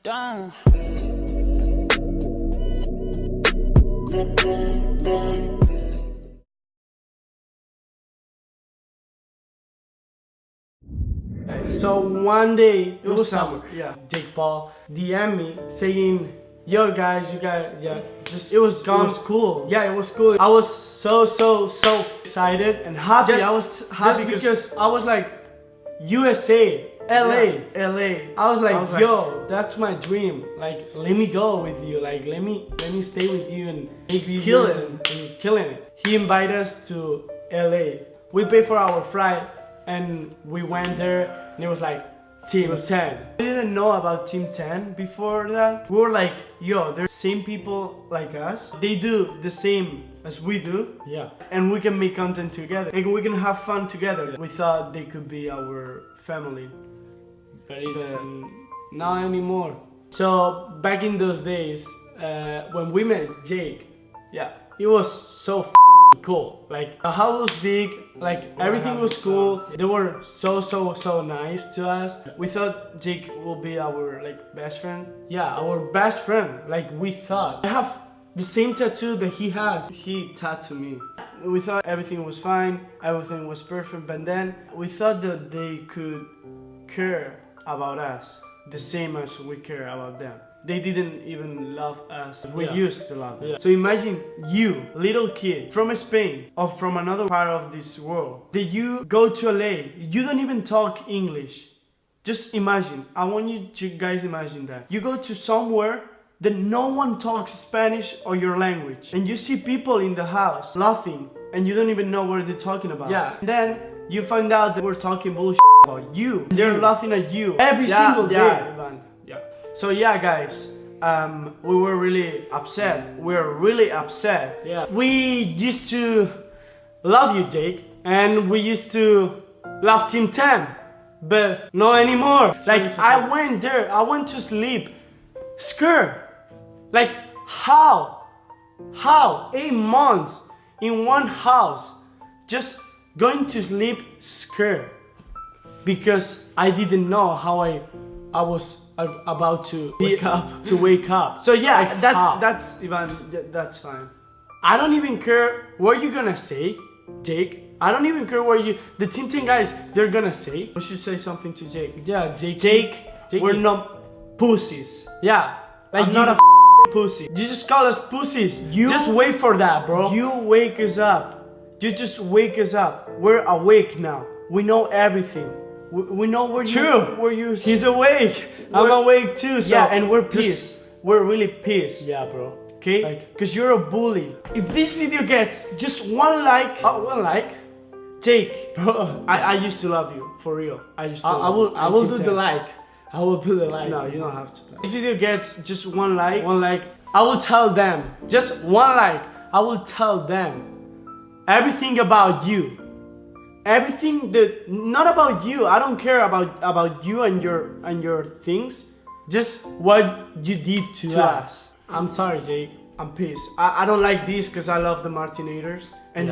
down. So one day, it was summer, yeah. Jake Paul DM'd me saying, yo guys, you guys, it was cool. Yeah, it was cool. I was so excited and happy. I was happy because I was like, USA, LA. I was like, yo, that's my dream. Like, let me go with you. Like, let me stay with you and make videos and killing it. He invited us to LA. We paid for our flight and we went there. And it was like Team 10. We didn't know about Team 10 before that. We were like, yo, there's same people like us. They do the same as we do. Yeah. And we can make content together. And we can have fun together. We thought they could be our family. But not anymore. So back in those days, when we met Jake, yeah, it was so cool. Like, the house was big, like everything was cool. They were so nice to us. We thought Jake will be our like best friend. Yeah, our best friend, like we thought. I have the same tattoo that he has. He tattooed me. We thought everything was fine, everything was perfect, but then we thought that they could care about us the same as we care about them. They didn't even love us. We used to love them. Yeah. So imagine you, little kid from Spain or from another part of this world, that you go to LA, you don't even talk English. Just imagine, I want you to guys imagine that. You go to somewhere that no one talks Spanish or your language, and you see people in the house laughing, and you don't even know what they're talking about. Yeah. And then you find out that we're talking bullshit about you. They're laughing at you every single day. Ivan. So yeah, guys, we were really upset. We're really upset. Yeah. We used to love you, Jake, and we used to love Team 10, but not anymore. Like, I went there, I went to sleep scared. Like, how? 8 months in one house, just going to sleep scared, because I didn't know how I was about to wake up. So yeah, like, that's Ivan, that's fine. I don't even care what you're gonna say, Jake. I don't even care what the Team 10 guys, they're gonna say. We should say something to Jake. Yeah, Jake, we're not pussies. Yeah, like, I'm not a pussy. You just call us pussies. You just wait for that, bro. You wake us up. You just wake us up. We're awake now. We know everything. We know where you. He's awake. I'm awake too. So yeah, and we're pissed. We're really pissed. Yeah, bro. Okay? Like, cause you're a bully. If this video gets just one like, Jake, bro, I used to love you for real. I used to. I will do the like. I will put the like. No, you don't have to. If this video gets just one like, I will tell them. Just one like. I will tell them everything about you. Everything that, not about you. I don't care about you and your things. Just what you did to us. I'm sorry, Jake. I'm pissed. I don't like this because I love the Martinez. And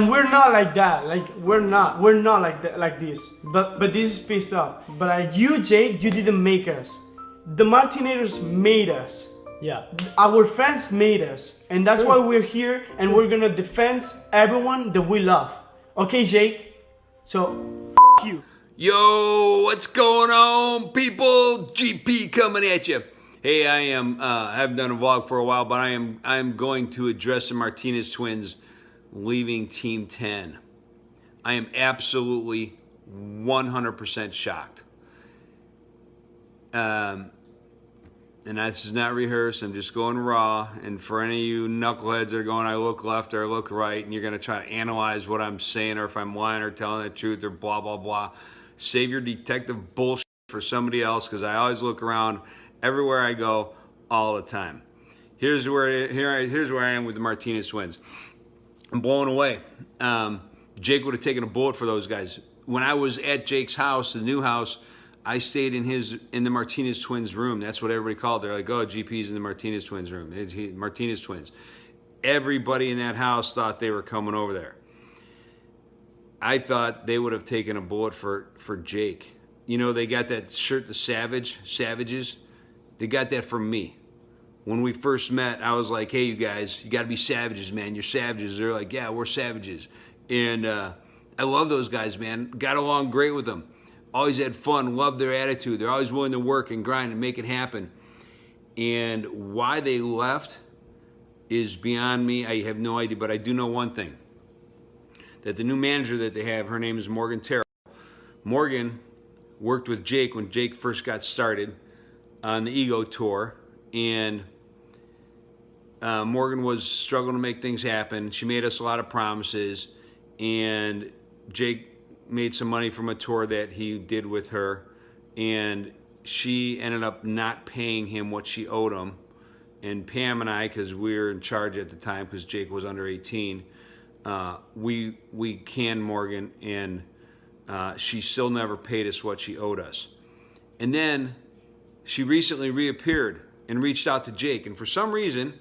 we're not like that. Like, we're not like that, like this. But this is pissed off. But like you, Jake, you didn't make us. The Martinez made us. Yeah. Our fans made us. And that's why we're here, and we're gonna defend everyone that we love. Okay, Jake? So, you. Yo, what's going on, people? GP coming at you. Hey, I haven't done a vlog for a while, but I am going to address the Martinez twins leaving Team 10. I am absolutely 100% shocked. And this is not rehearsed, I'm just going raw. And for any of you knuckleheads that are going, I look left or I look right, and you're gonna try to analyze what I'm saying, or if I'm lying or telling the truth or blah, blah, blah. Save your detective bullshit for somebody else, because I always look around everywhere I go all the time. Here's where I am with the Martinez twins. I'm blown away. Jake would have taken a bullet for those guys. When I was at Jake's house, the new house, I stayed in the Martinez twins room. That's what everybody called. They're like, oh, GP's in the Martinez twins room. Martinez twins. Everybody in that house thought they were coming over there. I thought they would have taken a bullet for Jake. You know, they got that shirt, the Savages. They got that from me. When we first met, I was like, hey, you guys, you got to be savages, man. You're savages. They're like, yeah, we're savages. And I love those guys, man. Got along great with them. Always had fun, loved their attitude. They're always willing to work and grind and make it happen. And why they left is beyond me. I have no idea, but I do know one thing. That the new manager that they have, her name is Morgan Terrell. Morgan worked with Jake when Jake first got started on the Ego Tour. And Morgan was struggling to make things happen. She made us a lot of promises. And Jake made some money from a tour that he did with her. And she ended up not paying him what she owed him. And Pam and I, because we were in charge at the time, because Jake was under 18, we canned Morgan, and she still never paid us what she owed us. And then she recently reappeared and reached out to Jake. And for some reason,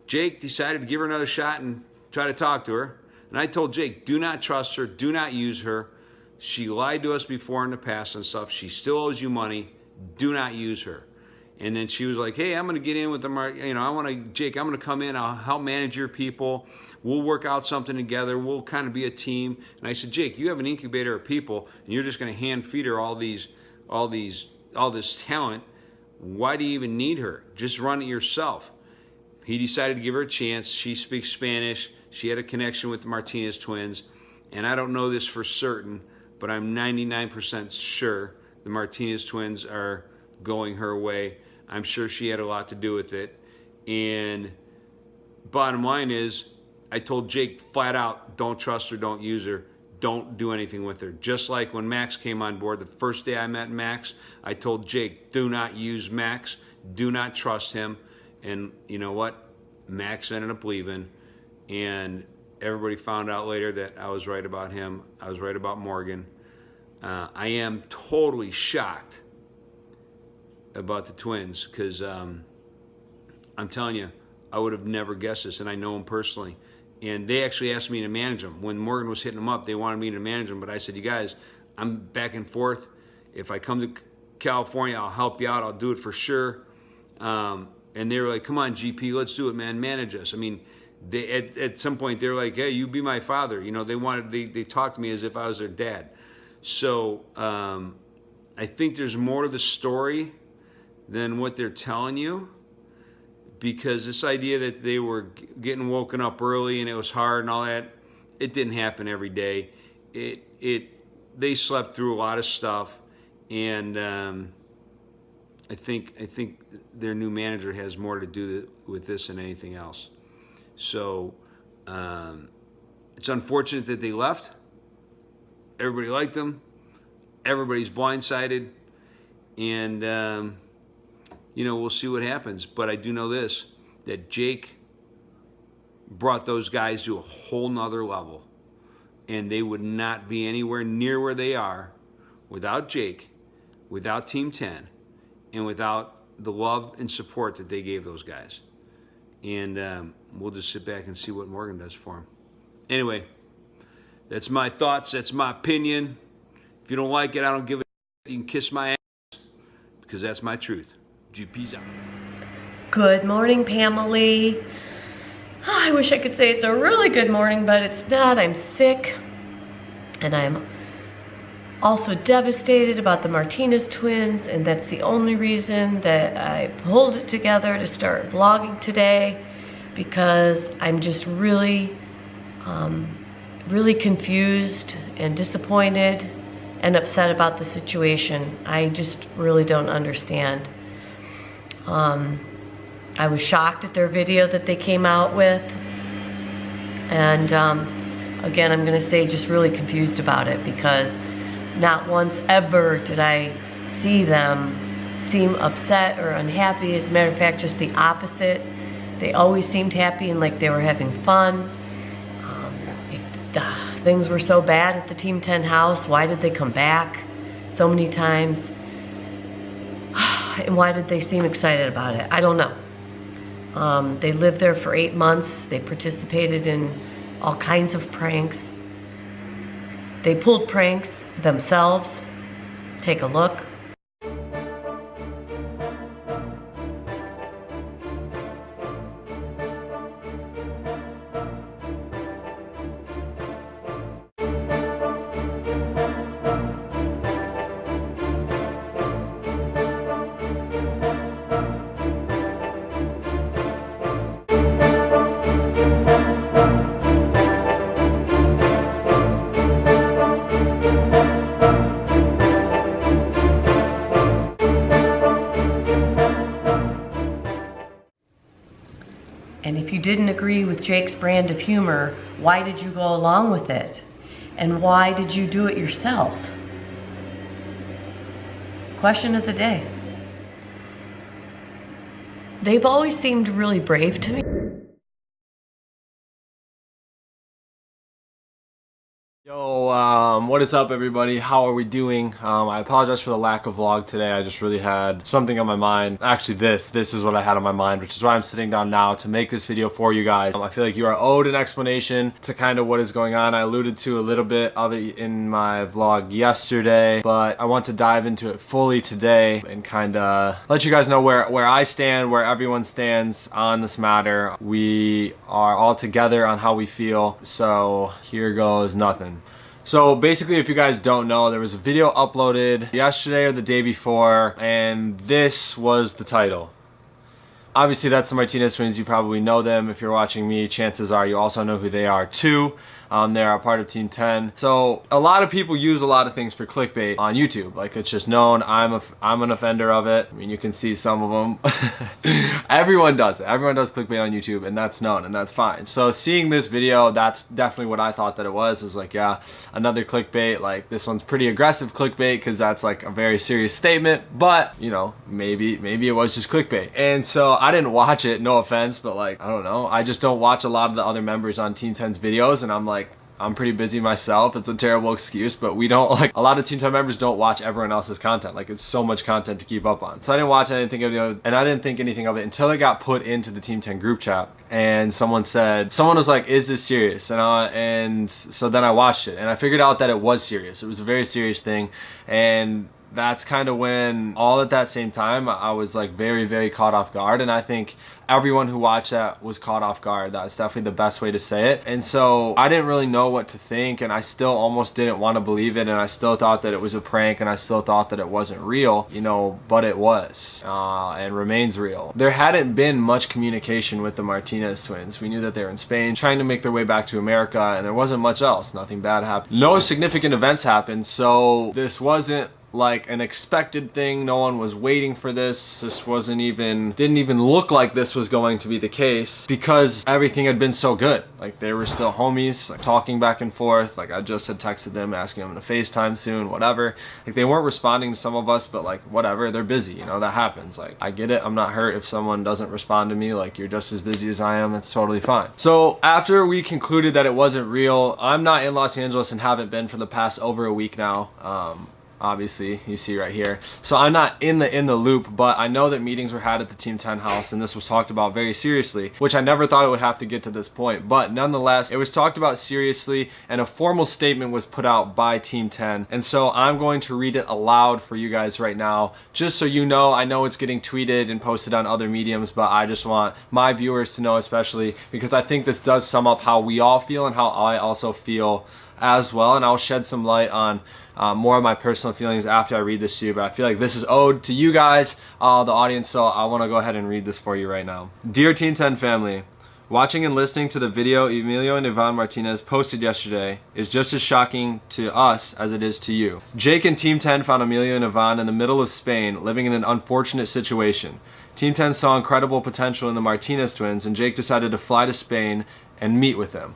Jake decided to give her another shot and try to talk to her. And I told Jake, do not trust her, do not use her. She lied to us before in the past and stuff. She still owes you money. Do not use her. And then she was like, hey, I'm going to get in with them. You know, Jake, I'm going to come in. I'll help manage your people. We'll work out something together. We'll kind of be a team. And I said, Jake, you have an incubator of people, and you're just going to hand feed her all this talent. Why do you even need her? Just run it yourself. He decided to give her a chance. She speaks Spanish. She had a connection with the Martinez twins. And I don't know this for certain, but I'm 99% sure the Martinez twins are going her way. I'm sure she had a lot to do with it. And bottom line is, I told Jake flat out, don't trust her, don't use her, don't do anything with her. Just like when Max came on board, the first day I met Max, I told Jake, do not use Max, do not trust him. And you know what? Max ended up leaving, and everybody found out later that I was right about him. I was right about Morgan. I am totally shocked about the twins, because I'm telling you, I would have never guessed this, and I know them personally. And they actually asked me to manage them. When Morgan was hitting them up, they wanted me to manage them, but I said, you guys, I'm back and forth. If I come to California, I'll help you out. I'll do it for sure. And they were like, come on, GP, let's do it, man. Manage us. I mean, they at some point, they were like, hey, you be my father. You know, they talked to me as if I was their dad. So I think there's more to the story than what they're telling you, because this idea that they were getting woken up early and it was hard and all that, it didn't happen every day. They slept through a lot of stuff, and I think their new manager has more to do with this than anything else. So it's unfortunate that they left. Everybody liked them. Everybody's blindsided, and you know, we'll see what happens. But I do know this, that Jake brought those guys to a whole nother level, and they would not be anywhere near where they are without Jake, without Team 10, and without the love and support that they gave those guys. And we'll just sit back and see what Morgan does for them. Anyway, that's my thoughts. That's my opinion. If you don't like it, I don't give a shit. You can kiss my ass, because that's my truth. GP's out. Good morning, Pamela. I wish I could say it's a really good morning, but it's not. I'm sick, and I'm also devastated about the Martinez twins, and that's the only reason that I pulled it together to start vlogging today, because I'm just really, really confused and disappointed and upset about the situation. I just really don't understand. I was shocked at their video that they came out with, and again, I'm gonna say just really confused about it, because not once ever did I see them seem upset or unhappy. As a matter of fact, just the opposite. They always seemed happy and like they were having fun. Things were so bad at the Team 10 house. Why did they come back so many times? And why did they seem excited about it? I don't know. They lived there for 8 months. They participated in all kinds of pranks. They pulled pranks themselves. Take a look. And if you didn't agree with Jake's brand of humor, why did you go along with it? And why did you do it yourself? Question of the day. They've always seemed really brave to me. Yo, what is up everybody? How are we doing? I apologize for the lack of vlog today. I just really had something on my mind. Actually this is what I had on my mind, which is why I'm sitting down now to make this video for you guys. I feel like you are owed an explanation to kind of what is going on. I alluded to a little bit of it in my vlog yesterday, but I want to dive into it fully today and kind of let you guys know where I stand, where everyone stands on this matter. We are all together on how we feel, so here goes nothing. So basically, if you guys don't know, there was a video uploaded yesterday or the day before, and this was the title. Obviously, that's the Martinez twins. You probably know them. If you're watching me, chances are you also know who they are too. They are a part of Team 10. So a lot of people use a lot of things for clickbait on YouTube. Like, it's just known. I'm an offender of it. I mean, you can see some of them. Everyone does it. Everyone does clickbait on YouTube, and that's known, and that's fine. So seeing this video, that's definitely what I thought that it was. It was like, yeah, another clickbait. Like, this one's pretty aggressive clickbait because that's like a very serious statement. But, you know, maybe it was just clickbait. And so I didn't watch it, no offense, but like, I don't know. I just don't watch a lot of the other members on Team 10's videos, and I'm like, I'm pretty busy myself. It's a terrible excuse, but we don't, like, a lot of Team 10 members don't watch everyone else's content. Like, it's so much content to keep up on. So I didn't watch anything of it, and I didn't think anything of it until it got put into the Team 10 group chat. And someone was like, is this serious? And so then I watched it, and I figured out that it was serious. It was a very serious thing, and that's kind of when, all at that same time, I was like very, very caught off guard. And I think everyone who watched that was caught off guard. That's definitely the best way to say it. And so I didn't really know what to think, and I still almost didn't want to believe it, and I still thought that it was a prank, and I still thought that it wasn't real, you know, but it was, and remains real. There hadn't been much communication with the Martinez twins. We knew that they were in Spain trying to make their way back to America, and there wasn't much else. Nothing bad happened. No significant events happened, so this wasn't like an expected thing. No one was waiting for this. This didn't even look like this was going to be the case because everything had been so good. Like, they were still homies, like, talking back and forth. Like, I just had texted them asking them to FaceTime soon, whatever. Like, they weren't responding to some of us, but like, whatever, they're busy, you know, that happens. Like, I get it. I'm not hurt if someone doesn't respond to me. Like, you're just as busy as I am. That's totally fine. So after we concluded that it wasn't real, I'm not in Los Angeles and haven't been for the past over a week now. Obviously, you see right here. So I'm not in the loop, but I know that meetings were had at the Team 10 house, and this was talked about very seriously, which I never thought it would have to get to this point. But nonetheless, it was talked about seriously, and a formal statement was put out by Team 10. And so I'm going to read it aloud for you guys right now, just so you know. I know it's getting tweeted and posted on other mediums, but I just want my viewers to know, especially because I think this does sum up how we all feel and how I also feel as well. And I'll shed some light on more of my personal feelings after I read this to you, but I feel like this is owed to you guys, the audience, so I want to go ahead and read this for you right now. Dear Team 10 family, watching and listening to the video Emilio and Ivan Martinez posted yesterday is just as shocking to us as it is to you. Jake and Team 10 found Emilio and Ivan in the middle of Spain, living in an unfortunate situation. Team 10 saw incredible potential in the Martinez twins, and Jake decided to fly to Spain and meet with them.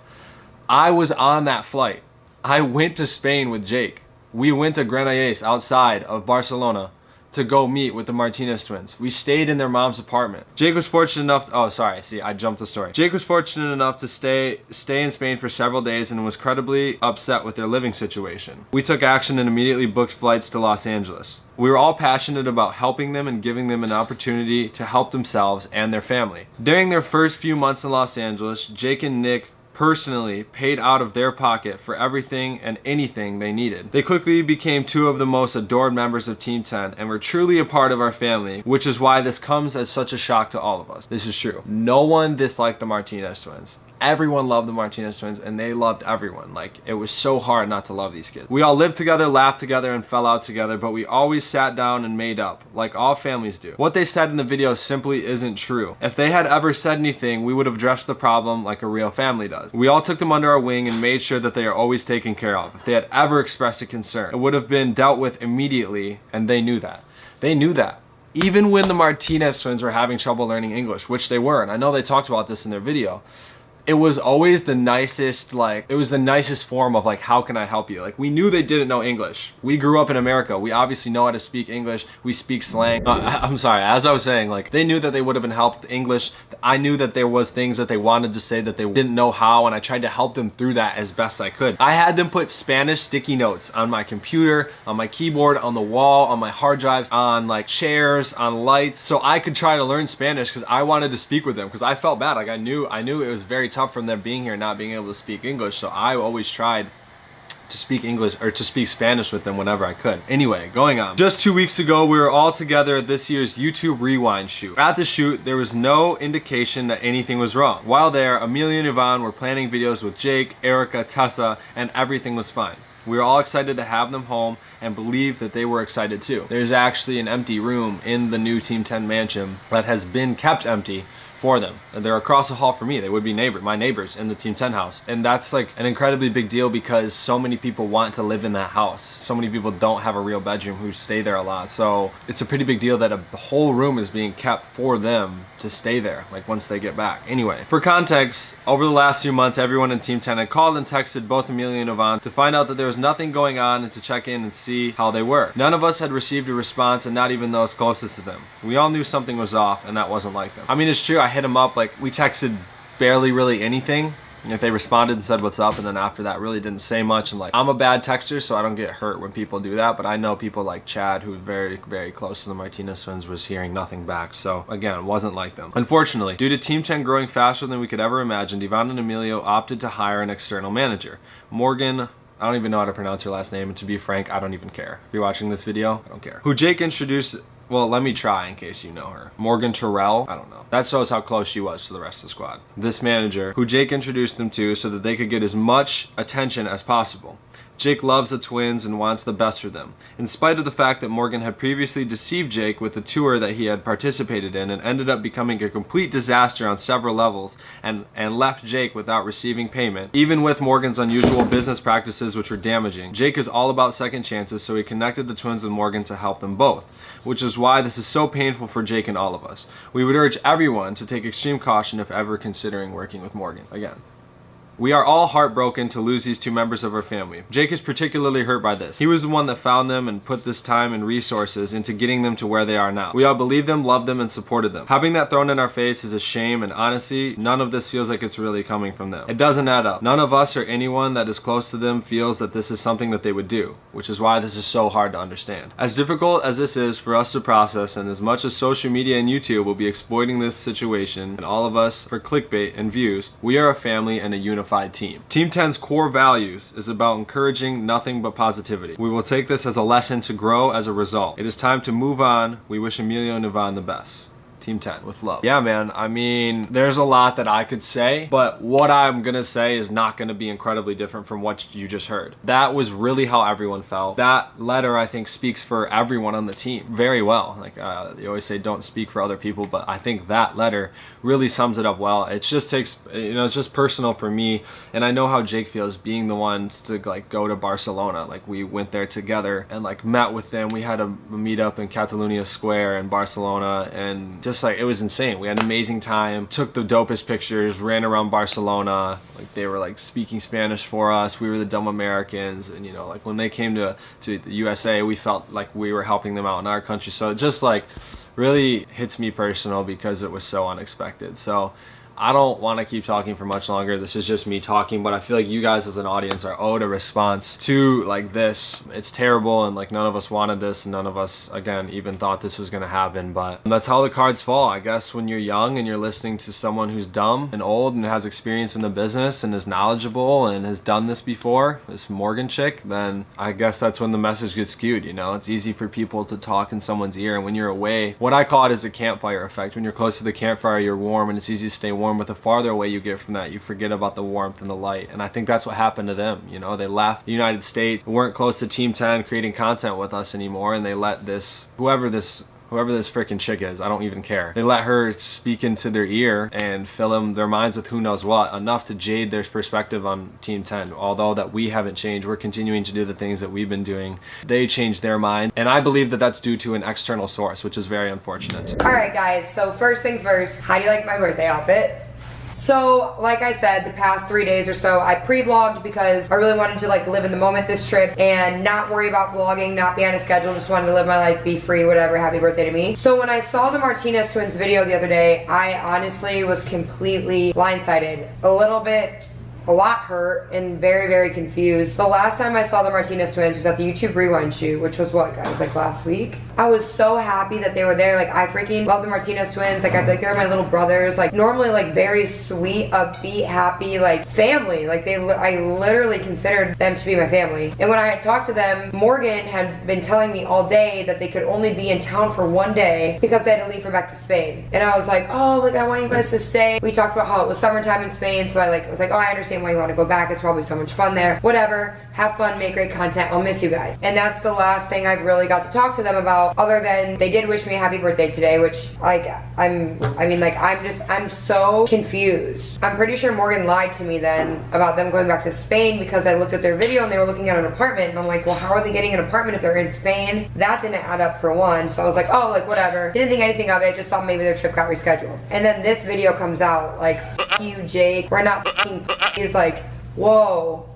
I was on that flight. I went to Spain with Jake. We went to Granollers outside of Barcelona to go meet with the Martinez twins. We stayed in their mom's apartment. Jake was fortunate enough to, oh sorry, see, I jumped the story. Jake was fortunate enough to stay in Spain for several days and was incredibly upset with their living situation. We took action and immediately booked flights to Los Angeles. We were all passionate about helping them and giving them an opportunity to help themselves and their family. During their first few months in Los Angeles, Jake and Nick personally paid out of their pocket for everything and anything they needed. They quickly became two of the most adored members of Team 10 and were truly a part of our family, which is why this comes as such a shock to all of us. This is true. No one disliked the Martinez twins. Everyone loved the Martinez twins, and they loved everyone. Like, it was so hard not to love these kids. We all lived together, laughed together, and fell out together, but we always sat down and made up, like all families do. What they said in the video simply isn't true. If they had ever said anything, we would have addressed the problem like a real family does. We all took them under our wing and made sure that they are always taken care of. If they had ever expressed a concern, it would have been dealt with immediately, and they knew that. They knew that. Even when the Martinez twins were having trouble learning English, which they were, and I know they talked about this in their video, it was always the nicest, like, it was the nicest form of like, how can I help you? Like, we knew they didn't know English. We grew up in America. We obviously know how to speak English. We speak slang. I'm sorry, as I was saying, like, they knew that they would have been helped with English. I knew that there was things that they wanted to say that they didn't know how, and I tried to help them through that as best I could. I had them put Spanish sticky notes on my computer, on my keyboard, on the wall, on my hard drives, on like chairs, on lights, so I could try to learn Spanish because I wanted to speak with them, because I felt bad. Like, I knew it was very tough from them being here and not being able to speak English, so I always tried to speak English or to speak Spanish with them whenever I could. Anyway, going on. Just 2 weeks ago, we were all together at this year's YouTube Rewind shoot. At the shoot, there was no indication that anything was wrong. While there, Amelia and Yvonne were planning videos with Jake, Erika, Tessa, and everything was fine. We were all excited to have them home and believe that they were excited too. There's actually an empty room in the new Team 10 mansion that has been kept empty for them. They're across the hall from me. They would be my neighbors in the Team 10 house. And that's like an incredibly big deal because so many people want to live in that house. So many people don't have a real bedroom who stay there a lot. So it's a pretty big deal that a whole room is being kept for them to stay there, like once they get back. Anyway, for context, over the last few months, everyone in Team 10 had called and texted both Amelia and Yvonne to find out that there was nothing going on and to check in and see how they were. None of us had received a response, and not even those closest to them. We all knew something was off, and that wasn't like them. I mean, it's true, I hit them up, like, we texted barely really anything. And if they responded and said what's up, and then after that really didn't say much, and like, I'm a bad texter, so I don't get hurt when people do that, but I know people like Chad, who's very, very close to the Martinez twins, was hearing nothing back. So again, it wasn't like them. Unfortunately, due to Team 10 growing faster than we could ever imagine, Yvonne and Emilio opted to hire an external manager. Morgan, I don't even know how to pronounce her last name, and to be frank, I don't even care. If you're watching this video, I don't care. Who Jake introduced, well, let me try in case you know her. Morgan Terrell, I don't know. That shows how close she was to the rest of the squad. This manager, who Jake introduced them to so that they could get as much attention as possible. Jake loves the twins and wants the best for them. In spite of the fact that Morgan had previously deceived Jake with the tour that he had participated in and ended up becoming a complete disaster on several levels and left Jake without receiving payment, even with Morgan's unusual business practices which were damaging, Jake is all about second chances, so he connected the twins with Morgan to help them both, which is why this is so painful for Jake and all of us. We would urge everyone to take extreme caution if ever considering working with Morgan again. We are all heartbroken to lose these two members of our family. Jake is particularly hurt by this. He was the one that found them and put this time and resources into getting them to where they are now. We all believed them, loved them, and supported them. Having that thrown in our face is a shame, and honestly, none of this feels like it's really coming from them. It doesn't add up. None of us or anyone that is close to them feels that this is something that they would do, which is why this is so hard to understand. As difficult as this is for us to process, and as much as social media and YouTube will be exploiting this situation and all of us for clickbait and views, we are a family and a unified team. Team 10's core values is about encouraging nothing but positivity. We will take this as a lesson to grow as a result. It is time to move on. We wish Emilio and Yvonne the best. Team 10 with love. Yeah, man, I mean, there's a lot that I could say, but what I'm gonna say is not gonna be incredibly different from what you just heard. That was really how everyone felt. That letter, I think, speaks for everyone on the team very well. Like, they always say don't speak for other people, but I think that letter really sums it up well. It just takes, you know, it's just personal for me, and I know how Jake feels being the ones to like go to Barcelona. Like, we went there together and like met with them. We had a meetup in Catalunya Square in Barcelona, and just like, it was insane. We had an amazing time, took the dopest pictures, ran around Barcelona. Like, they were like speaking Spanish for us. We were the dumb Americans, and you know, like when they came to the USA, we felt like we were helping them out in our country. So it just like really hits me personal because it was so unexpected. So I don't want to keep talking for much longer. This is just me talking, but I feel like you guys as an audience are owed a response to like this. It's terrible, and like none of us wanted this, and none of us, again, even thought this was gonna happen, but that's how the cards fall. I guess when you're young and you're listening to someone who's dumb and old and has experience in the business and is knowledgeable and has done this before, this Morgan chick, then I guess that's when the message gets skewed, you know? It's easy for people to talk in someone's ear, and when you're away, what I call it is a campfire effect. When you're close to the campfire, you're warm, and it's easy to stay warm, but the farther away you get from that, you forget about the warmth and the light. And I think that's what happened to them. You know, they left the United States, weren't close to Team 10 creating content with us anymore, and they let this, whoever this whoever this freaking chick is, I don't even care. They let her speak into their ear and fill them their minds with who knows what, enough to jade their perspective on Team 10. Although that we haven't changed, we're continuing to do the things that we've been doing. They changed their mind, and I believe that that's due to an external source, which is very unfortunate. All right, guys, so first things first, how do you like my birthday outfit? So, like I said, the past 3 days or so, I pre-vlogged because I really wanted to like live in the moment this trip and not worry about vlogging, not be on a schedule, just wanted to live my life, be free, whatever, happy birthday to me. So when I saw the Martinez twins video the other day, I honestly was completely blindsided. A lot hurt and very, very confused. The last time I saw the Martinez twins was at the YouTube Rewind shoot, which was what, guys, like last week? I was so happy that they were there. Like, I freaking love the Martinez twins. Like, I feel like they're my little brothers. Like, normally, like, very sweet, upbeat, happy, like, family. Like, I literally considered them to be my family. And when I had talked to them, Morgan had been telling me all day that they could only be in town for 1 day because they had to leave for back to Spain. And I was like, oh, like, I want you guys to stay. We talked about how it was summertime in Spain, so I was like, oh, I understand why you want to go back. It's probably so much fun there. Whatever. Have fun, make great content. I'll miss you guys. And that's the last thing I've really got to talk to them about, other than they did wish me a happy birthday today, which, like, I'm so confused. I'm pretty sure Morgan lied to me then about them going back to Spain because I looked at their video and they were looking at an apartment, and I'm like, well, how are they getting an apartment if they're in Spain? That didn't add up for one. So I was like, oh, like, whatever. Didn't think anything of it. Just thought maybe their trip got rescheduled. And then this video comes out, like, F you, Jake. We're not f***ing. He's like, whoa.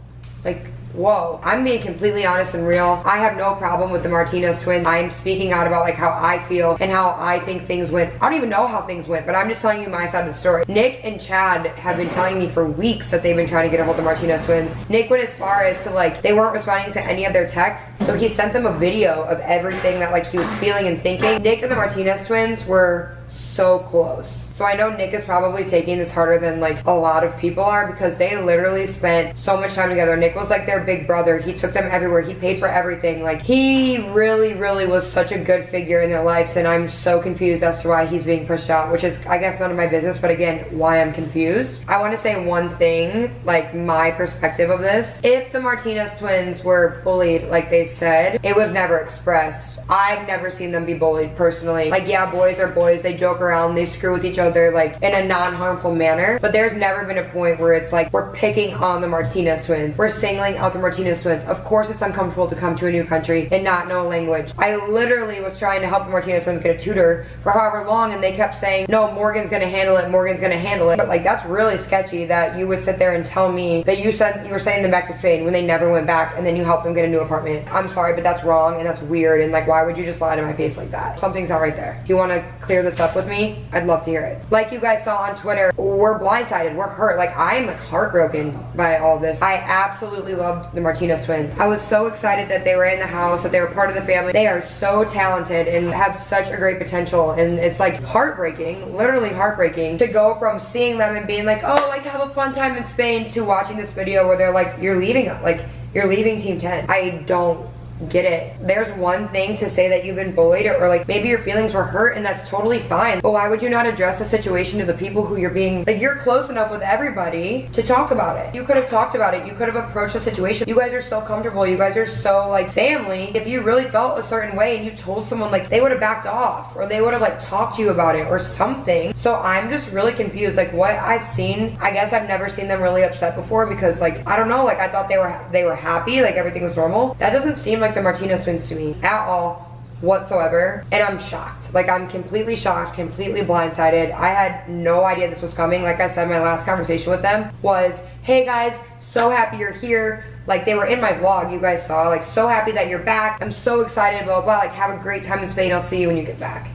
Like, whoa. I'm being completely honest and real. I have no problem with the Martinez twins. I'm speaking out about like how I feel and how I think things went. I don't even know how things went, but I'm just telling you my side of the story. Nick and Chad have been telling me for weeks that they've been trying to get a hold of the Martinez twins. Nick went as far as to like, they weren't responding to any of their texts. So he sent them a video of everything that like he was feeling and thinking. Nick and the Martinez twins were so close. So I know Nick is probably taking this harder than like a lot of people are, because they literally spent so much time together. Nick was like their big brother. He took them everywhere. He paid for everything. Like, he really, really was such a good figure in their lives, and I'm so confused as to why he's being pushed out, which is, I guess, none of my business, but again, why I'm confused. I want to say one thing, like my perspective of this. If the Martinez twins were bullied like they said, it was never expressed. I've never seen them be bullied personally. Like, yeah, boys are boys. They joke around. They screw with each other like in a non-harmful manner. But there's never been a point where it's like we're picking on the Martinez twins. We're singling out the Martinez twins. Of course it's uncomfortable to come to a new country and not know language. I literally was trying to help the Martinez twins get a tutor for however long, and they kept saying, no, Morgan's gonna handle it. Morgan's gonna handle it. But like, that's really sketchy that you would sit there and tell me that you were sending them back to Spain when they never went back, and then you helped them get a new apartment. I'm sorry, but that's wrong and that's weird, and like, why would you just lie to my face like that? Something's not right there. If you want to clear this up with me, I'd love to hear it. Like you guys saw on Twitter, we're blindsided, we're hurt. Like, I'm heartbroken by all this. I absolutely loved the Martinez twins. I was so excited that they were in the house, that they were part of the family. They are so talented and have such a great potential, and it's like heartbreaking, literally heartbreaking, to go from seeing them and being like, oh, like, have a fun time in Spain, to watching this video where they're like, you're leaving Team 10. I don't get it. There's one thing to say that you've been bullied, or like maybe your feelings were hurt, and that's totally fine. But why would you not address the situation to the people who you're being, like, you're close enough with everybody to talk about it. You could have talked about it. You could have approached the situation. You guys are so comfortable. You guys are so like family. If you really felt a certain way and you told someone, like, they would have backed off, or they would have like talked to you about it or something. So I'm just really confused. Like, what I've seen, I guess I've never seen them really upset before, because like, I don't know, like, I thought they were happy, like everything was normal. That doesn't seem like the Martinez twins to me at all whatsoever, and I'm shocked. Like, I'm completely shocked, completely blindsided. I had no idea this was coming. Like I said, my last conversation with them was, hey guys, so happy you're here. Like, they were in my vlog, you guys saw, like, so happy that you're back. I'm so excited, blah, blah, blah. Like, have a great time in Spain. I'll see you when you get back.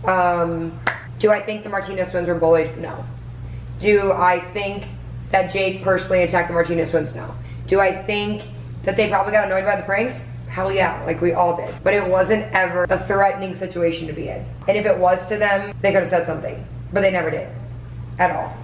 Do I think the Martinez twins were bullied? No. Do I think that Jake personally attacked the Martinez twins? No. Do I think that they probably got annoyed by the pranks? Hell yeah, like we all did. But it wasn't ever a threatening situation to be in. And if it was to them, they could have said something. But they never did. At all.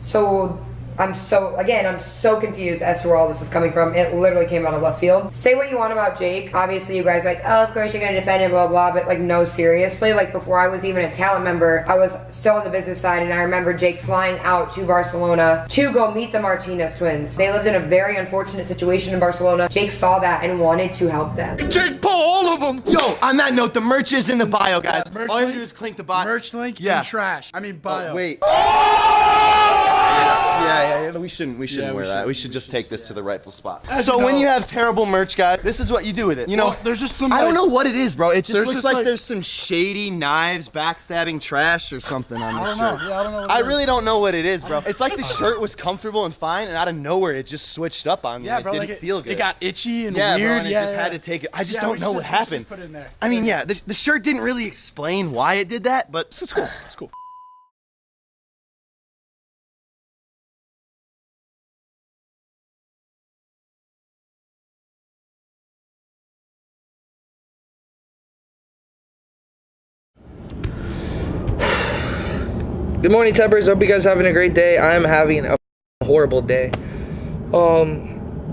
So I'm so confused as to where all this is coming from. It literally came out of left field. Say what you want about Jake. Obviously, you guys like, oh, of course you're gonna defend it, blah, blah, but like, no, seriously. Like, before I was even a talent member, I was still on the business side, and I remember Jake flying out to Barcelona to go meet the Martinez twins. They lived in a very unfortunate situation in Barcelona. Jake saw that and wanted to help them. Jake Paul, all of them! Yo, on that note, the merch is in the bio, guys. Merch All you have link? to do is click the bio. Merch link Yeah. and trash. I mean bio. Wait. Yeah, we shouldn't wear that. We should just take this to the rightful spot. So when you have terrible merch, guys, this is what you do with it. You know, there's just some, I don't like- know what it is, bro. It just There's looks just, like like- there's some shady knives, backstabbing trash or something on this shirt. Yeah, I don't know what I it is. really don't know what it is, bro. It's like the shirt was comfortable and fine, and out of nowhere it just switched up on me. Yeah, and bro, it like didn't feel good. It got itchy and yeah, weird. bro, and it just had to take it. I just don't know what happened. Put it in there. I mean, yeah, the shirt didn't really explain why it did that, but It's cool. It's cool. Good morning, Teppers. Hope you guys are having a great day. I'm having a horrible day.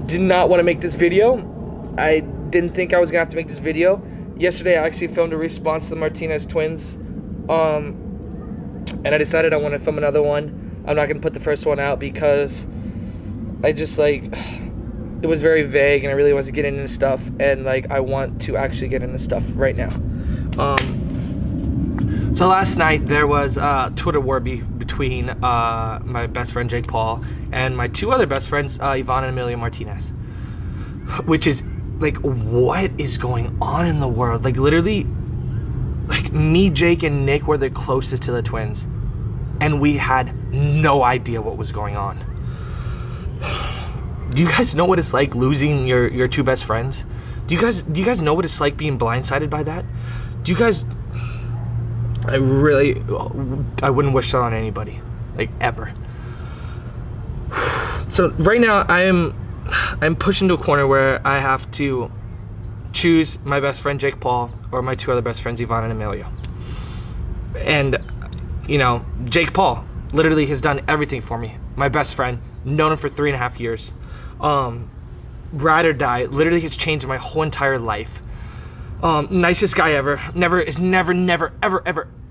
Did not want to make this video. I didn't think I was gonna have to make this video. Yesterday, I actually filmed a response to the Martinez twins. And I decided I want to film another one. I'm not gonna put the first one out because I just it was very vague, and I really wasn't getting into stuff. And I want to actually get into stuff right now. So last night there was a Twitter war between my best friend Jake Paul and my two other best friends, Yvonne and Amelia Martinez. Which is what is going on in the world? Literally, me, Jake, and Nick were the closest to the twins, and we had no idea what was going on. Do you guys know what it's like losing your two best friends? Do you guys know what it's like being blindsided by that? Do you guys? I wouldn't wish that on anybody, ever. So right now I'm pushed into a corner where I have to choose my best friend Jake Paul or my two other best friends Yvonne and Amelia. And Jake Paul literally has done everything for me. My best friend, known him for 3.5 years. Ride or die, literally has changed my whole entire life. Nicest guy ever. Never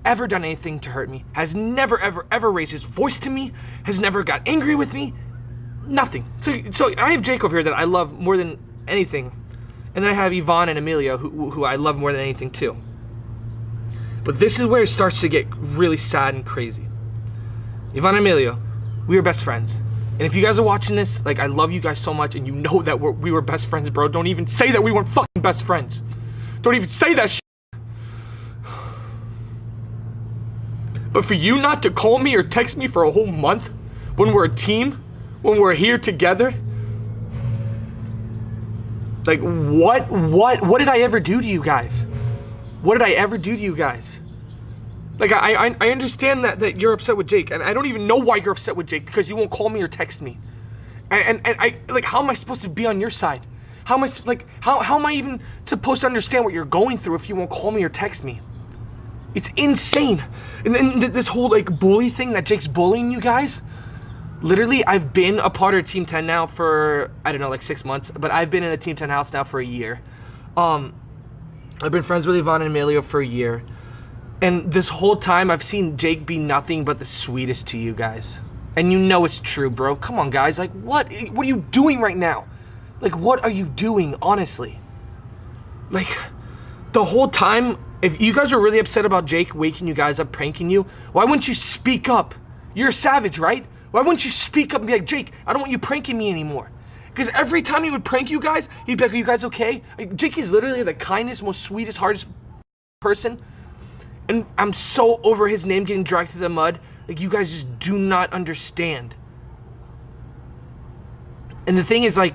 ever done anything to hurt me. Has never ever raised his voice to me. Has never got angry with me. Nothing. So I have Jake over here that I love more than anything, and then I have Yvonne and Amelia who I love more than anything too. But this is where it starts to get really sad and crazy. Yvonne and Amelia, we are best friends. And if you guys are watching this, I love you guys so much, and you know that we were best friends, bro. Don't even say that we weren't fucking best friends. Don't even say that shit. But for you not to call me or text me for a whole month when we're a team, when we're here together, what did I ever do to you guys? What did I ever do to you guys? I understand that you're upset with Jake, and I don't even know why you're upset with Jake, because you won't call me or text me. And I how am I supposed to be on your side? How am I how am I even supposed to understand what you're going through if you won't call me or text me? It's insane. And then this whole bully thing that Jake's bullying you guys. Literally, I've been a part of Team 10 now for, I don't know, 6 months, but I've been in the Team 10 house now for a year. I've been friends with Yvonne and Amelia for a year. And this whole time, I've seen Jake be nothing but the sweetest to you guys. And you know it's true, bro. Come on, guys. What are you doing right now? What are you doing, honestly? The whole time, if you guys were really upset about Jake waking you guys up, pranking you, why wouldn't you speak up? You're a savage, right? Why wouldn't you speak up and be like, Jake, I don't want you pranking me anymore? Because every time he would prank you guys, he'd be like, are you guys okay? Jake is literally the kindest, most sweetest, hardest person. And I'm so over his name getting dragged through the mud. You guys just do not understand. And the thing is, I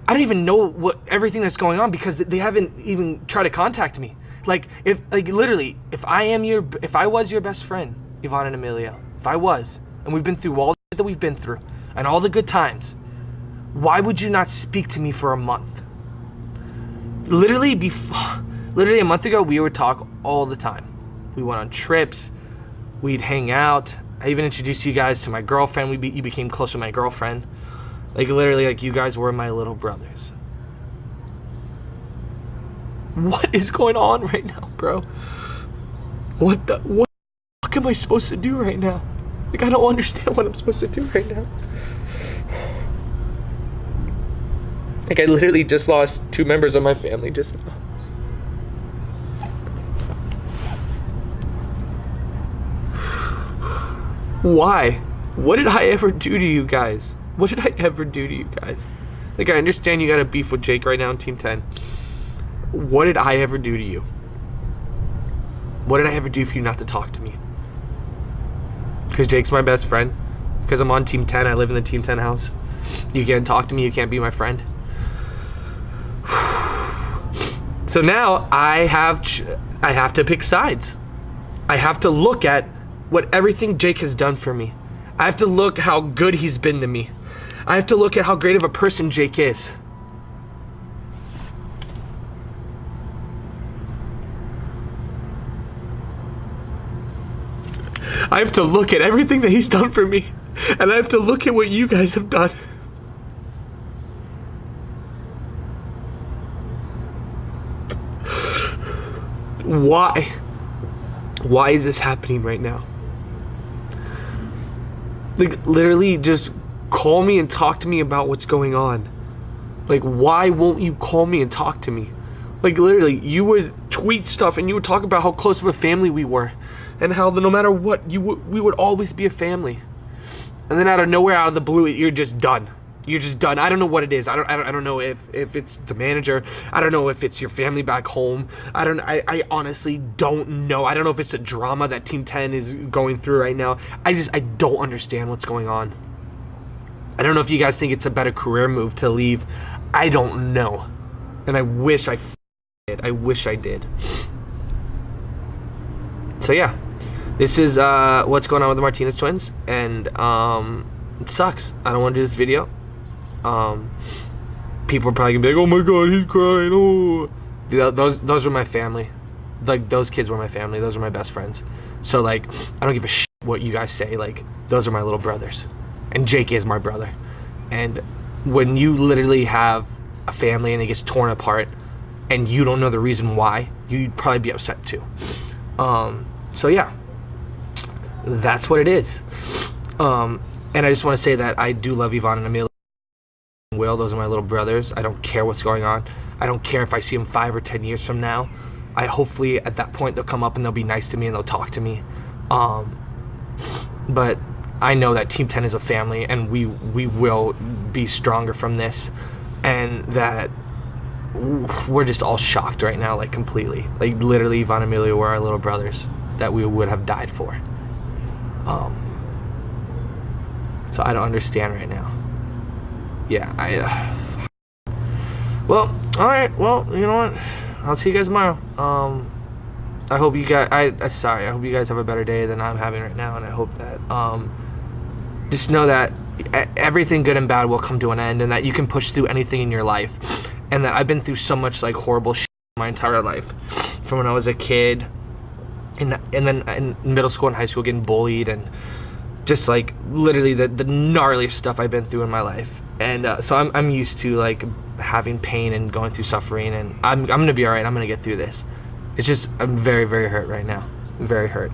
don't even know what everything that's going on, because they haven't even tried to contact me. Literally, if I was your best friend, Yvonne and Amelia, if I was, and we've been through all the shit that we've been through, and all the good times, why would you not speak to me for a month? Literally a month ago, we would talk all the time. We went on trips, we'd hang out, I even introduced you guys to my girlfriend. You became close with my girlfriend. Like, literally, like, you guys were my little brothers. What is going on right now, bro? What the fuck am I supposed to do right now? Like, I don't understand what I'm supposed to do right now. Like, I literally just lost 2 members of my family just now. Why? What did I ever do to you guys? What did I ever do to you guys? Like, I understand you got a beef with Jake right now in Team 10. What did I ever do to you? What did I ever do for you not to talk to me? Because Jake's my best friend. Because I'm on Team 10. I live in the Team 10 house. You can't talk to me. You can't be my friend. So now I have to pick sides. I have to look at what everything Jake has done for me. I have to look how good he's been to me. I have to look at how great of a person Jake is. I have to look at everything that he's done for me. And I have to look at what you guys have done. Why? Why is this happening right now? Like, literally just call me and talk to me about what's going on. Like, why won't you call me and talk to me? Like, literally, you would tweet stuff and you would talk about how close of a family we were. And how no matter what, we would always be a family. And then out of nowhere, out of the blue, you're just done. You're just done. I don't know what it is. I don't know if it's the manager. I don't know if it's your family back home. I honestly don't know. I don't know if it's the drama that Team 10 is going through right now. I don't understand what's going on. I don't know if you guys think it's a better career move to leave. I don't know. And I wish I did. I wish I did. So yeah. This is what's going on with the Martinez twins, and it sucks. I don't want to do this video. People are probably gonna be like, "Oh my God, he's crying." Oh, those were my family. Like, those kids were my family. Those are my best friends. So, like, I don't give a shit what you guys say. Like, those are my little brothers, and Jake is my brother. And when you literally have a family and it gets torn apart, and you don't know the reason why, you'd probably be upset too. So yeah. That's what it is. And I just want to say that I do love Yvonne and Amelia. Will, those are my little brothers. I don't care what's going on. I don't care if I see them 5 or 10 years from now. Hopefully at that point they'll come up and they'll be nice to me and they'll talk to me. But I know that Team 10 is a family, and we will be stronger from this, and that we're just all shocked right now, like, completely. Like, literally, Yvonne and Amelia were our little brothers that we would have died for. So I don't understand right now. Yeah, well, alright, well, you know what? I'll see you guys tomorrow. I hope you guys, I hope you guys have a better day than I'm having right now, and I hope that, just know that everything good and bad will come to an end, and that you can push through anything in your life, and that I've been through so much, like, horrible shit my entire life. From when I was a kid, and then in middle school and high school, getting bullied, and just, like, literally the gnarliest stuff I've been through in my life. And so I'm used to, like, having pain and going through suffering, and I'm gonna be alright. I'm gonna get through this. It's just, I'm very, very hurt right now. Very hurt.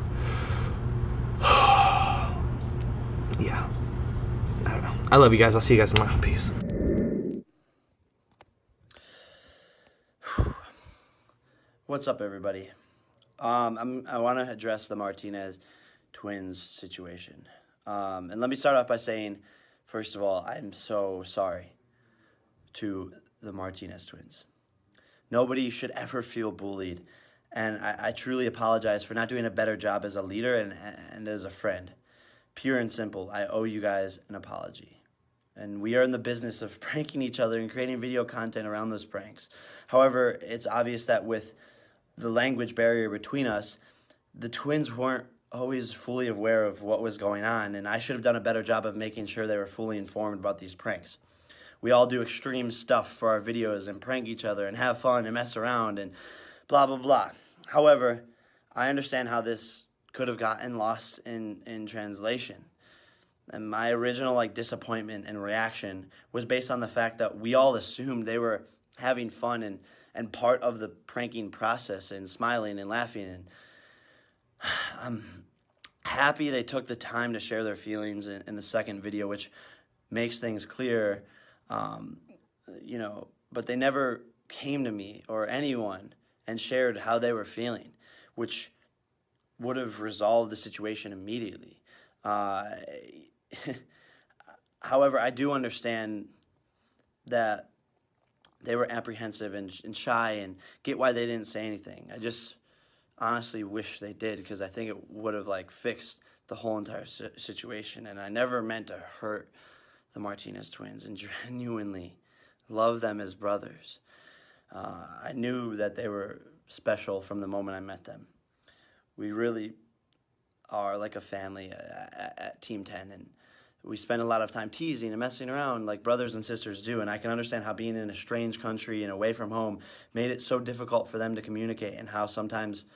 Yeah. I don't know. I love you guys. I'll see you guys tomorrow. Peace. What's up, everybody? I want to address the Martinez twins situation. And let me start off by saying, first of all, I'm so sorry to the Martinez twins. Nobody should ever feel bullied. And I truly apologize for not doing a better job as a leader and as a friend. Pure and simple, I owe you guys an apology. And we are in the business of pranking each other and creating video content around those pranks. However, it's obvious that with the language barrier between us, the twins weren't always fully aware of what was going on, and I should have done a better job of making sure they were fully informed about these pranks. We all do extreme stuff for our videos and prank each other and have fun and mess around and blah, blah, blah. However, I understand how this could have gotten lost in translation. And my original like disappointment and reaction was based on the fact that we all assumed they were having fun and part of the pranking process and smiling and laughing. And I'm happy they took the time to share their feelings in the second video, which makes things clear, you know, but they never came to me or anyone and shared how they were feeling, which would have resolved the situation immediately. However, I do understand that they were apprehensive and shy, and get why they didn't say anything. I just honestly wish they did, because I think it would have like fixed the whole entire situation. And I never meant to hurt the Martinez twins, and genuinely love them as brothers. I knew that they were special from the moment I met them. We really are like a family at Team 10, and we spend a lot of time teasing and messing around like brothers and sisters do. And I can understand how being in a strange country and away from home made it so difficult for them to communicate, and how sometimes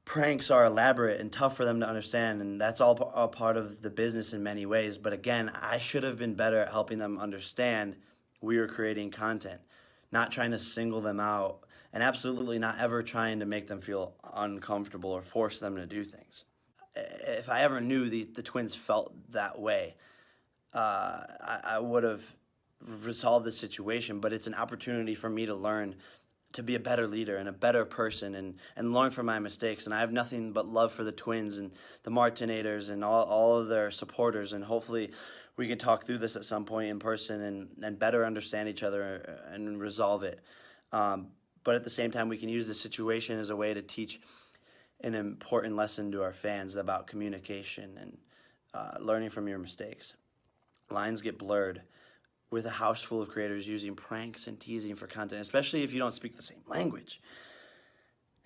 pranks are elaborate and tough for them to understand, and that's all a part of the business in many ways. But again, I should have been better at helping them understand we were creating content, not trying to single them out, and absolutely not ever trying to make them feel uncomfortable or force them to do things. If I ever knew the twins felt that way, I would have resolved the situation. But it's an opportunity for me to learn to be a better leader and a better person, and learn from my mistakes. And I have nothing but love for the twins and the Martinators and all of their supporters. And hopefully we can talk through this at some point in person and better understand each other and resolve it. But at the same time, we can use this situation as a way to teach an important lesson to our fans about communication and learning from your mistakes. Lines get blurred with a house full of creators using pranks and teasing for content, especially if you don't speak the same language.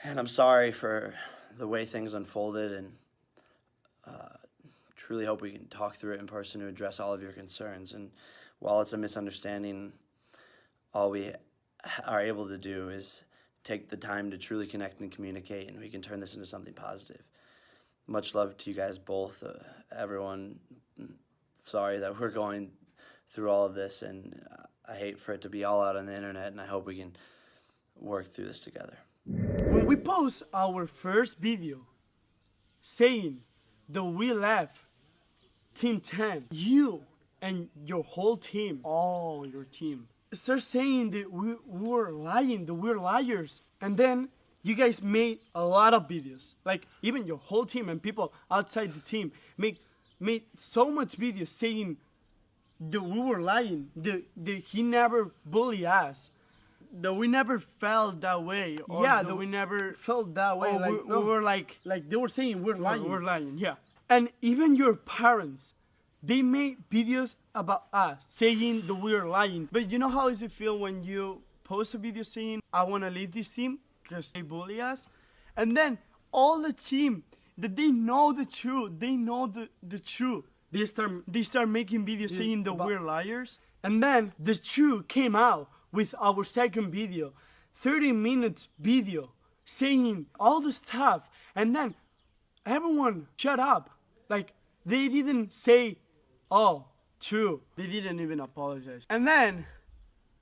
And I'm sorry for the way things unfolded, and truly hope we can talk through it in person to address all of your concerns. And while it's a misunderstanding, all we are able to do is take the time to truly connect and communicate, and we can turn this into something positive. Much love to you guys both. Everyone, sorry that we're going through all of this, and I hate for it to be all out on the internet, and I hope we can work through this together. When we post our first video saying that we left Team 10, you and your whole team, all your team, start saying that we were lying, that we're liars. And then you guys made a lot of videos, like even your whole team and people outside the team made so much videos saying that we were lying, that he never bullied us, that we never felt that way. Or yeah, that we never felt that way. Like, we were like they were saying we're lying. We're lying, yeah. And even your parents, they made videos about us saying that we're lying. But you know how does it feel when you post a video saying, I want to leave this team because they bully us? And then all the team, that they know the truth, they know the truth. They start making videos saying that we're liars. And then the truth came out with our second video, 30 minutes video, saying all the stuff. And then everyone shut up. Like, they didn't say, oh, true. They didn't even apologize. And then,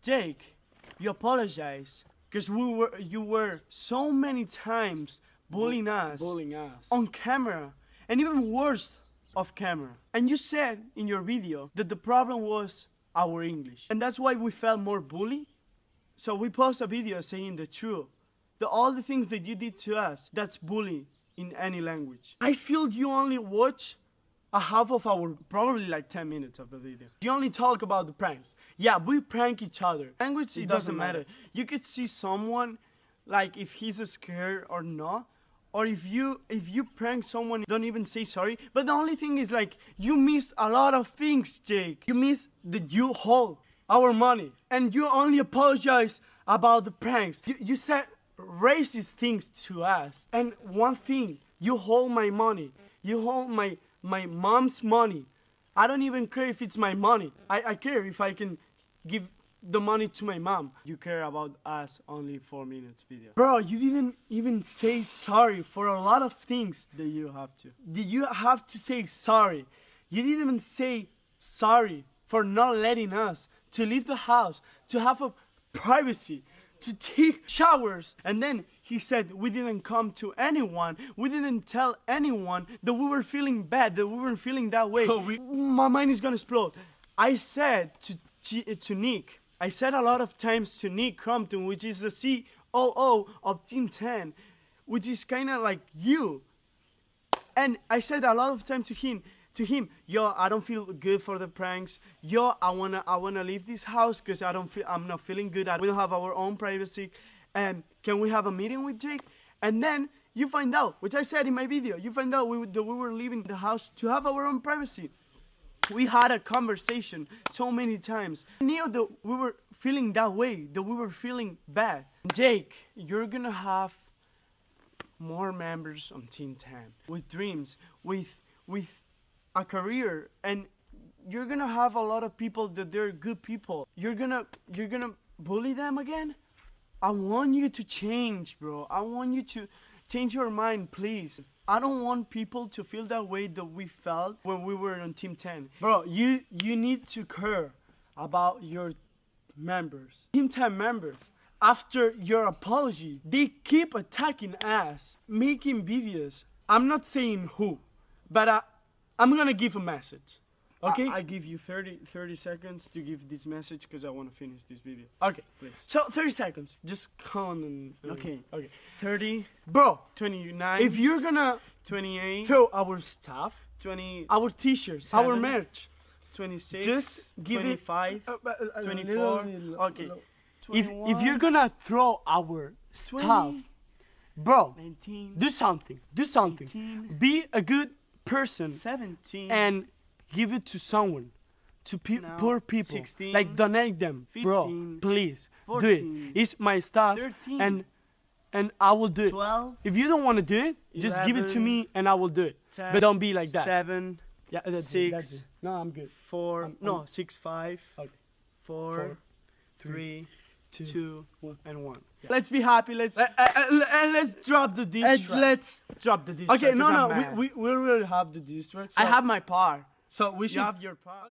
Jake, you apologize because you were so many times bullying us on camera, and even worse, off camera. And you said in your video that the problem was our English, and that's why we felt more bullied. So we post a video saying the truth, that all the things that you did to us, that's bullying in any language. I feel you only watch a half of our, probably like 10 minutes of the video. You only talk about the pranks. Yeah, we prank each other. Language, it doesn't matter. You could see someone, like if he's scared or not, or if you prank someone, don't even say sorry. But the only thing is, like, you missed a lot of things, Jake. You missed that you hold our money, and you only apologize about the pranks. You said racist things to us. And one thing, you hold my money. You hold my mom's money. I don't even care if it's my money. I care if I can give the money to my mom. You care about us only 4 minutes video. Bro, you didn't even say sorry for a lot of things that you have to. Did you have to say sorry? You didn't even say sorry for not letting us to leave the house, to have a privacy, to take showers. And then he said we didn't come to anyone, we didn't tell anyone that we were feeling bad, that we were feeling that way. My mind is gonna explode. I said to Nick, I said a lot of times to Nick Crompton, which is the COO of Team 10, which is kind of like you. And I said a lot of times to him, yo, I don't feel good for the pranks. Yo, I wanna leave this house because I'm not feeling good. We don't have our own privacy. And can we have a meeting with Jake? And then you find out, which I said in my video, you find out that we were leaving the house to have our own privacy. We had a conversation so many times. I knew that we were feeling that way, that we were feeling bad. Jake, you're gonna have more members on Team 10 with dreams, with a career, and you're gonna have a lot of people that they're good people. You're gonna bully them again? I want you to change, bro. I want you to change your mind, please. I don't want people to feel that way that we felt when we were on Team 10. Bro, you need to care about your members. Team 10 members. After your apology, they keep attacking us, making videos. I'm not saying who, but I'm gonna give a message. Okay? I give you 30 seconds to give this message because I want to finish this video. Okay, please. So 30 seconds. Just count and okay. 30. Bro, 29. If you're gonna 28. Throw our stuff. 20. Our t-shirts. Our merch. 26. Just give 25. 24. Okay. If you're gonna throw our stuff, bro, 19, do something. 18, be a good person. 17. And give it to someone, to poor people. 16, like donate them, 15, bro. Please 14, do it. It's my stuff, 13, and I will do 12, it. If you don't want to do it, 11, just give it to me and I will do it. 10, but don't be like that. 7, yeah, 6. No, I'm good. 4. No, 6, 5. Okay. 4, 3, 2, and 1. Yeah. Let's be happy. Let's drop the diss track. Let's drop the diss track. Okay, no, we really have the diss track. So I have my part. So we should have your part.